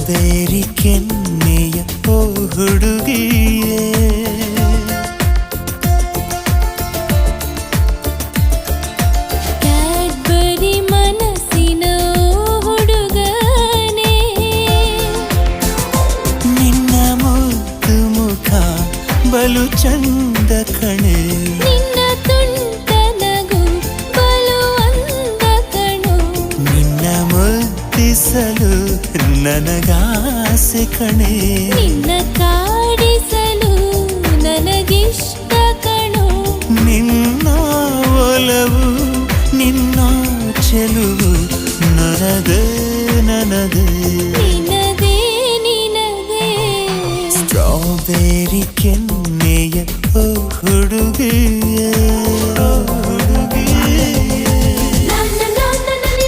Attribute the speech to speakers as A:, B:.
A: Strawberry ಕೆನ್ನೆಯ ಓ ಹುಡುಗಿಯೇ,
B: Cadbury ಮನಸ್ಸಿನ ಹುಡುಗನೇ,
A: ನಿನ್ನ ಮುದ್ದು ಮುಖ ಬಲು ಚಂದ ಕಣೆ,
B: ನಿನ್ನ ತುಂಟ ನಗು ಬಲು ಅಂದ ಕಣೋ,
A: ನಿನ್ನ ಮುದ್ದಿಸಲು ನನಗಾಸೆ ಕಣೆ,
B: ನಿನ್ನ ಕಾಡಿಸಲು ನನಗಿಷ್ಟ ಕಣೋ,
A: ನಿನ್ನ ಒಲವು ನಿನ್ನ ಚೆಲುವು ನನ್ನದೇ ನನ್ನದೇ,
B: ನಿನದೇ ನಿನದೇ.
A: ಸ್ಟ್ರಾಬೆರಿ ಕೆನ್ನೆಯ ಓ ಹುಡುಗಿಯೇ.